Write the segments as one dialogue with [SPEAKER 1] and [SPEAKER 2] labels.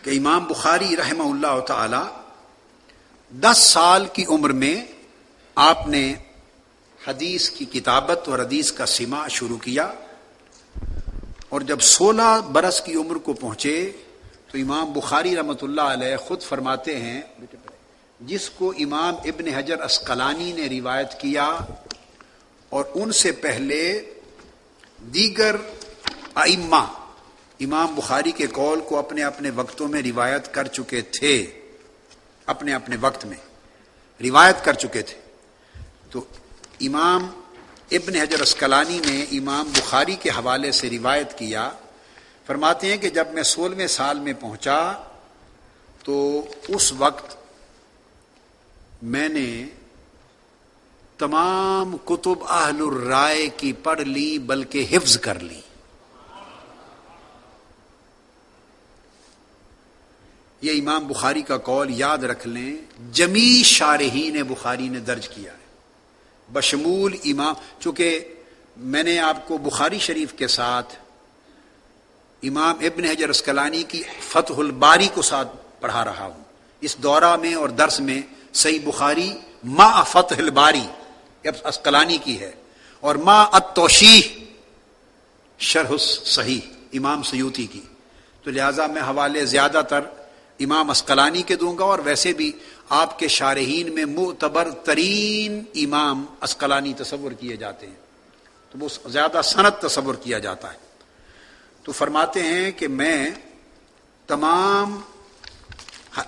[SPEAKER 1] کہ امام بخاری رحمہ اللہ تعالی 10 سال کی عمر میں آپ نے حدیث کی کتابت اور حدیث کا سماع شروع کیا، اور جب 16 برس کی عمر کو پہنچے تو امام بخاری رحمۃ اللہ علیہ خود فرماتے ہیں، جس کو امام ابن حجر عسقلانی نے روایت کیا اور ان سے پہلے دیگر ائمہ امام بخاری کے قول کو اپنے اپنے وقتوں میں روایت کر چکے تھے، اپنے اپنے وقت میں روایت کر چکے تھے، تو امام ابن حجر عسقلانی نے امام بخاری کے حوالے سے روایت کیا، فرماتے ہیں کہ جب میں 16ویں سال میں پہنچا تو اس وقت میں نے تمام کتب اہل الرائے کی پڑھ لی بلکہ حفظ کر لی۔ یہ امام بخاری کا قول یاد رکھ لیں، جمیع شارحین بخاری نے درج کیا ہے بشمول امام، چونکہ میں نے آپ کو بخاری شریف کے ساتھ امام ابن حجر عسقلانی کی فتح الباری کو ساتھ پڑھا رہا ہوں اس دورہ میں اور درس میں، صحیح بخاری ما فتح الباری عسقلانی کی ہے، اور ما التوشیح شرح صحیح امام سیوطی کی، تو لہذا میں حوالے زیادہ تر امام عسقلانی کے دوں گا، اور ویسے بھی آپ کے شارحین میں معتبر ترین امام عسقلانی تصور کیے جاتے ہیں، تو وہ زیادہ سند تصور کیا جاتا ہے۔ تو فرماتے ہیں کہ میں تمام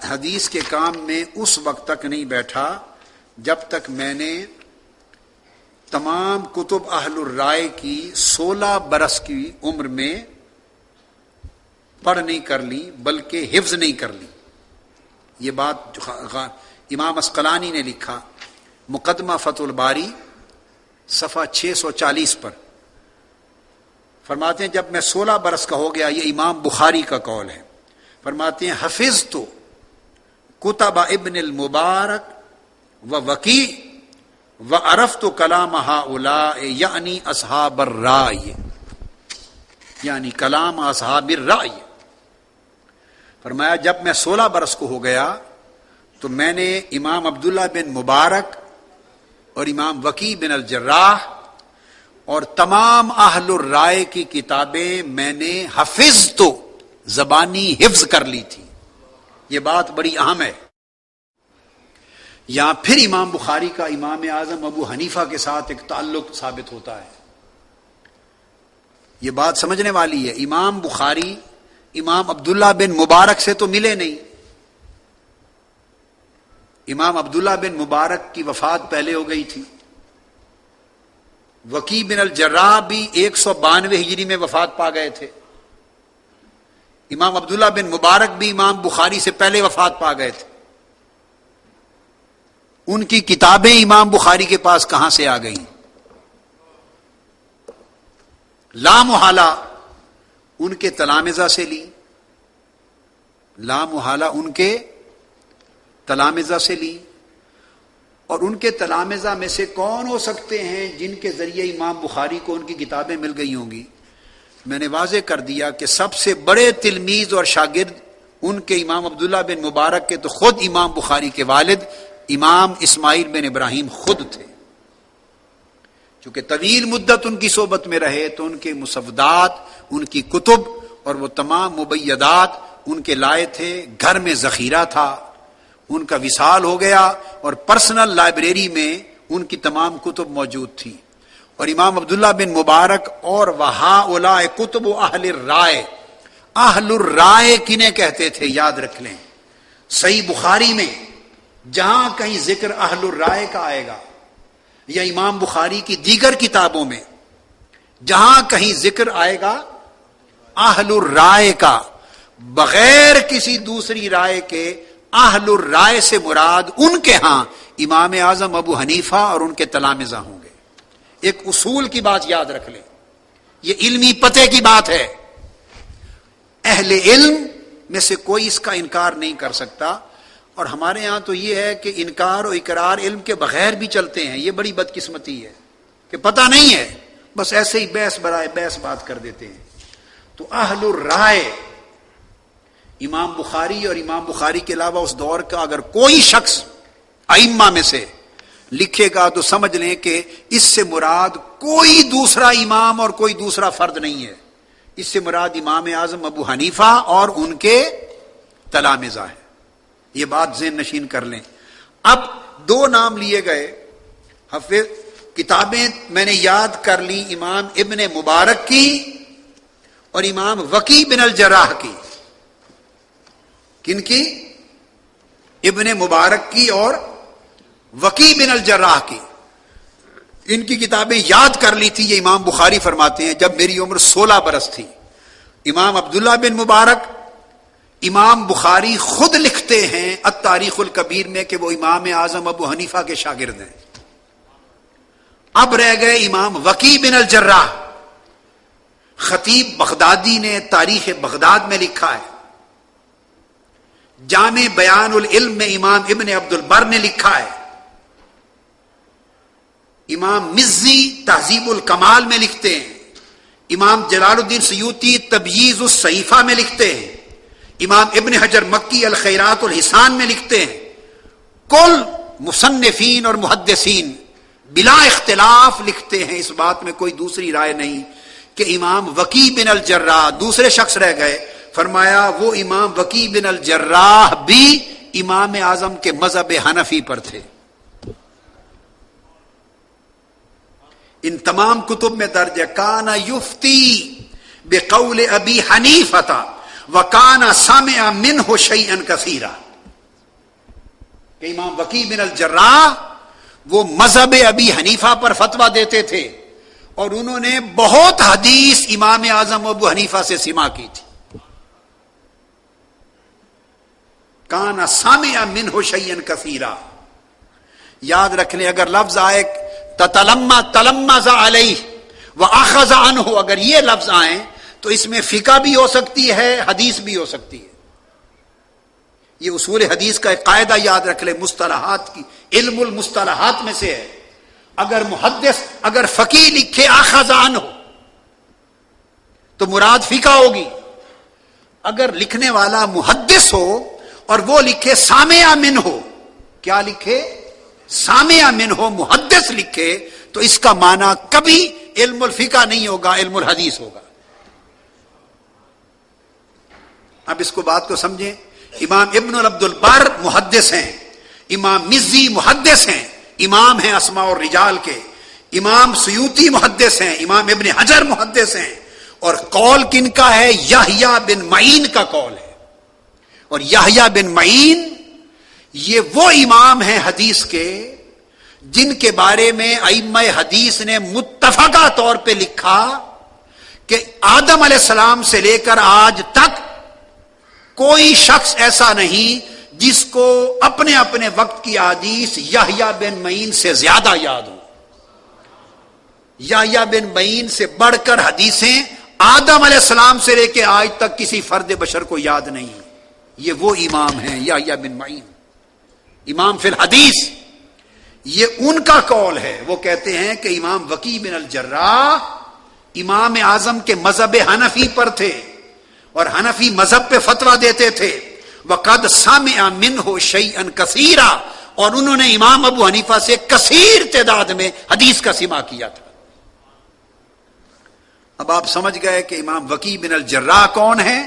[SPEAKER 1] حدیث کے کام میں اس وقت تک نہیں بیٹھا جب تک میں نے تمام کتب اہل الرائے کی 16 برس کی عمر میں پڑھ نہیں کر لی بلکہ حفظ نہیں کر لی۔ یہ بات امام عسقلانی نے لکھا مقدمہ فتح الباری صفحہ 640 پر، فرماتے ہیں جب میں 16 برس کا ہو گیا، یہ امام بخاری کا قول ہے، فرماتے ہیں حفظت کتب ابن المبارک و وکیع و عرفت کلام ہؤلاء یعنی اصحاب الرائے، یعنی کلام اصحاب الرائے۔ فرمایا جب میں 16 برس کو ہو گیا تو میں نے امام عبداللہ بن مبارک اور امام وکیع بن الجراح اور تمام اہل الرائے کی کتابیں میں نے حفظ تو زبانی حفظ کر لی تھی۔ یہ بات بڑی اہم ہے۔ یہاں پھر امام بخاری کا امام اعظم ابو حنیفہ کے ساتھ ایک تعلق ثابت ہوتا ہے، یہ بات سمجھنے والی ہے۔ امام بخاری امام عبداللہ بن مبارک سے تو ملے نہیں، امام عبداللہ بن مبارک کی وفات پہلے ہو گئی تھی، وکیع بن الجراح بھی 192 ہجری میں وفات پا گئے تھے، امام عبداللہ بن مبارک بھی امام بخاری سے پہلے وفات پا گئے تھے، ان کی کتابیں امام بخاری کے پاس کہاں سے آ گئیں؟ لا محالہ ان کے تلامذہ سے لی، لا محالہ ان کے تلامذہ سے لی، اور ان کے تلامذہ میں سے کون ہو سکتے ہیں جن کے ذریعے امام بخاری کو ان کی کتابیں مل گئی ہوں گی؟ میں نے واضح کر دیا کہ سب سے بڑے تلمیذ اور شاگرد ان کے امام عبداللہ بن مبارک کے تو خود امام بخاری کے والد امام اسماعیل بن ابراہیم خود تھے، چونکہ طویل مدت ان کی صحبت میں رہے تو ان کے مسودات، ان کی کتب اور وہ تمام مبیدات ان کے لائے تھے، گھر میں ذخیرہ تھا، ان کا وصال ہو گیا اور پرسنل لائبریری میں ان کی تمام کتب موجود تھی۔ اور امام عبداللہ بن مبارک اور وہؤلاء کتب اہل الرائے، اہل الرائے کنہیں کہتے تھے یاد رکھ لیں، صحیح بخاری میں جہاں کہیں ذکر اہل الرائے کا آئے گا یا امام بخاری کی دیگر کتابوں میں جہاں کہیں ذکر آئے گا اہل الرائے کا، بغیر کسی دوسری رائے کے اہل الرائے سے مراد ان کے ہاں امام اعظم ابو حنیفہ اور ان کے تلامذہ ہوں گے۔ ایک اصول کی بات یاد رکھ لیں، یہ علمی پتے کی بات ہے، اہل علم میں سے کوئی اس کا انکار نہیں کر سکتا، اور ہمارے ہاں تو یہ ہے کہ انکار و اقرار علم کے بغیر بھی چلتے ہیں، یہ بڑی بدقسمتی ہے کہ پتہ نہیں ہے، بس ایسے ہی بحث برائے بحث بات کر دیتے ہیں۔ تو اہل الرائے امام بخاری اور امام بخاری کے علاوہ اس دور کا اگر کوئی شخص ائمہ میں سے لکھے گا تو سمجھ لیں کہ اس سے مراد کوئی دوسرا امام اور کوئی دوسرا فرد نہیں ہے. اس سے مراد امام اعظم ابو حنیفہ اور ان کے تلامذہ ہیں. یہ بات ذہن نشین کر لیں. اب دو نام لیے گئے. حفظ کتابیں میں نے یاد کر لی امام ابن مبارک کی اور امام وکی بن الجراح کی. کن کی؟ ابن مبارک کی اور وکی بن الجراح کی. ان کی کتابیں یاد کر لی تھی. یہ امام بخاری فرماتے ہیں جب میری عمر 16 برس تھی. امام عبداللہ بن مبارک امام بخاری خود لکھتے ہیں التاریخ الکبیر میں کہ وہ امام اعظم ابو حنیفہ کے شاگرد ہیں. اب رہ گئے امام وکی بن الجراح. خطیب بغدادی نے تاریخ بغداد میں لکھا ہے. جامع بیان العلم میں امام ابن عبد البر نے لکھا ہے. امام مزی تہذیب الکمال میں لکھتے ہیں. امام جلال الدین سیوطی تبییض الصحیفہ میں لکھتے ہیں. امام ابن حجر مکی الخیرات الحسان میں لکھتے ہیں. کل مصنفین اور محدثین بلا اختلاف لکھتے ہیں. اس بات میں کوئی دوسری رائے نہیں کہ امام وکی بن الجراح. دوسرے شخص رہ گئے. فرمایا وہ امام وکی بن الجراح بھی امام اعظم کے مذہب حنفی پر تھے. ان تمام کتب میں درج ہے کان یفتی بقول ابی حنیفہ وکان سمع منہ شیئا کثیرا. کہ امام وکی بن الجراح وہ مذہب ابی حنیفہ پر فتویٰ دیتے تھے اور انہوں نے بہت حدیث امام اعظم ابو حنیفہ سے سماع کی تھی. کان سامع منہ شیئا کثیرا. یاد رکھ لیں اگر لفظ آئے تلمذ علیہ واخذ عنہ، اگر یہ لفظ آئیں تو اس میں فقہ بھی ہو سکتی ہے حدیث بھی ہو سکتی ہے. یہ اصول حدیث کا ایک قاعدہ یاد رکھ لیں. مصطلحات کی علم المصطلحات میں سے ہے. اگر محدث اگر فقیہ لکھے اخذ عنہ تو مراد فقہ ہوگی. اگر لکھنے والا محدث ہو اور وہ لکھے سامع منہ ہو، کیا لکھے؟ سامع منہ ہو، محدث لکھے تو اس کا معنی کبھی علم الفقہ نہیں ہوگا، علم الحدیث ہوگا. اب اس کو بات کو سمجھیں. امام ابن عبد البر محدث ہیں. امام مزی محدث ہیں، امام ہیں اسماء الرجال کے. امام سیوطی محدث ہیں. امام ابن حجر محدث ہیں. اور قول کن کا ہے؟ یحییٰ بن معین کا قول ہے. اور یحییٰ بن معین یہ وہ امام ہیں حدیث کے جن کے بارے میں ائمہ حدیث نے متفقہ طور پہ لکھا کہ آدم علیہ السلام سے لے کر آج تک کوئی شخص ایسا نہیں جس کو اپنے اپنے وقت کی احادیث یحییٰ بن معین سے زیادہ یاد ہو. یحییٰ بن معین سے بڑھ کر حدیثیں آدم علیہ السلام سے لے کے آج تک کسی فرد بشر کو یاد نہیں. یہ وہ امام ہیں یحییٰ بن معین، امام فی الحدیث. یہ ان کا قول ہے. وہ کہتے ہیں کہ امام وکی بن الجراح امام اعظم کے مذہب حنفی پر تھے اور حنفی مذہب پہ فتویٰ دیتے تھے. وقد سمع منہ شیئا کثیرا، اور انہوں نے امام ابو حنیفہ سے کثیر تعداد میں حدیث کا سماع کیا تھا. اب آپ سمجھ گئے کہ امام وکی بن الجراح کون ہے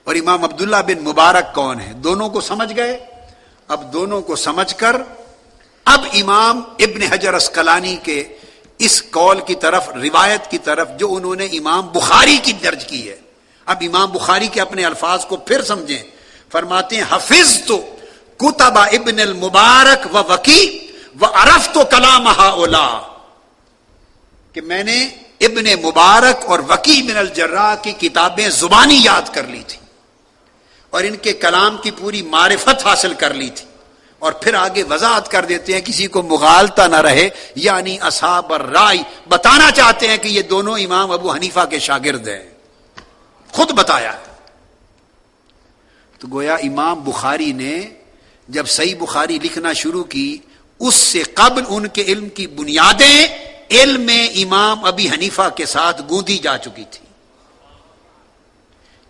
[SPEAKER 1] اور امام عبداللہ بن مبارک کون ہے. دونوں کو سمجھ گئے. اب دونوں کو سمجھ کر اب امام ابن حجر اسقلانی کے اس قول کی طرف، روایت کی طرف جو انہوں نے امام بخاری کی درج کی ہے. اب امام بخاری کے اپنے الفاظ کو پھر سمجھیں. فرماتے ہیں حفظت کتب ابن المبارک و وکی وعرفت کلام ہؤلاء، کہ میں نے ابن مبارک اور وکی بن الجراح کی کتابیں زبانی یاد کر لی تھی اور ان کے کلام کی پوری معرفت حاصل کر لی تھی. اور پھر آگے وضاحت کر دیتے ہیں کسی کو مغالطہ نہ رہے، یعنی اصحاب الرائے بتانا چاہتے ہیں کہ یہ دونوں امام ابو حنیفہ کے شاگرد ہیں. خود بتایا. تو گویا امام بخاری نے جب صحیح بخاری لکھنا شروع کی اس سے قبل ان کے علم کی بنیادیں علم امام ابی حنیفہ کے ساتھ گوندی جا چکی تھی.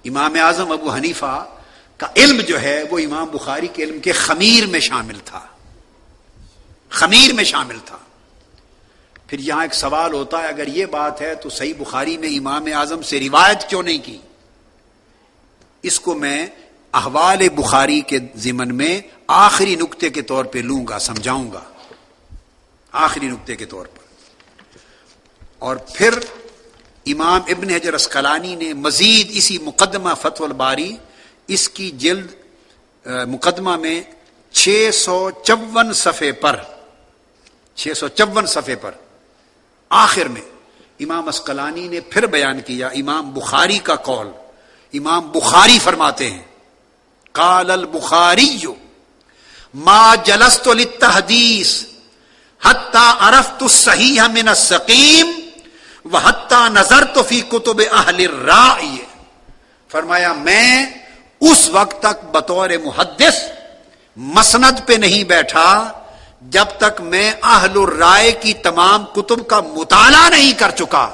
[SPEAKER 1] امام اعظم ابو حنیفہ کا علم جو ہے وہ امام بخاری کے علم کے خمیر میں شامل تھا، خمیر میں شامل تھا۔ پھر یہاں ایک سوال ہوتا ہے، اگر یہ بات ہے تو صحیح بخاری میں امام اعظم سے روایت کیوں نہیں کی؟ اس کو میں احوال بخاری کے ضمن میں آخری نقطے کے طور پہ لوں گا، سمجھاؤں گا، آخری نقطے کے طور پر۔ اور پھر امام ابن حجر اسقلانی نے مزید اسی مقدمہ فتح الباری، اس کی جلد مقدمہ میں 654 صفحے پر 654 صفحے پر آخر میں امام اسقلانی نے پھر بیان کیا امام بخاری کا قول۔ امام بخاری فرماتے ہیں قال البخاری ما جلست للتحدیث حتی عرفت الصحیح من السقیم وحتی نظرت فی کتب اہل الرائے، فرمایا میں اس وقت تک بطور محدث مسند پہ نہیں بیٹھا جب تک میں اہل الرائے کی تمام کتب کا مطالعہ نہیں کر چکا،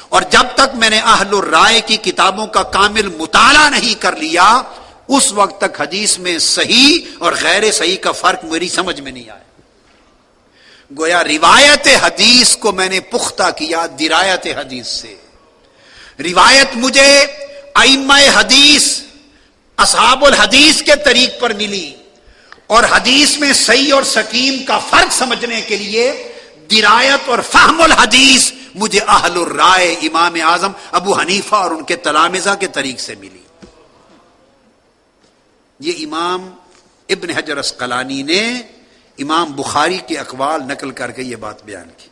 [SPEAKER 1] اور جب تک میں نے اہل الرائے کی کتابوں کا کامل مطالعہ نہیں کر لیا اس وقت تک حدیث میں صحیح اور غیر صحیح کا فرق میری سمجھ میں نہیں آیا۔ گویا روایت حدیث کو میں نے پختہ کیا درایت حدیث سے۔ روایت مجھے ائمہ حدیث اصحاب الحدیث کے طریق پر ملی، اور حدیث میں صحیح اور سقیم کا فرق سمجھنے کے لیے درایت اور فہم الحدیث مجھے اہل الرائے امام اعظم ابو حنیفہ اور ان کے تلامذہ کے طریق سے ملی۔ یہ امام ابن حجر اسقلانی نے امام بخاری کے اقوال نقل کر کے یہ بات بیان کی۔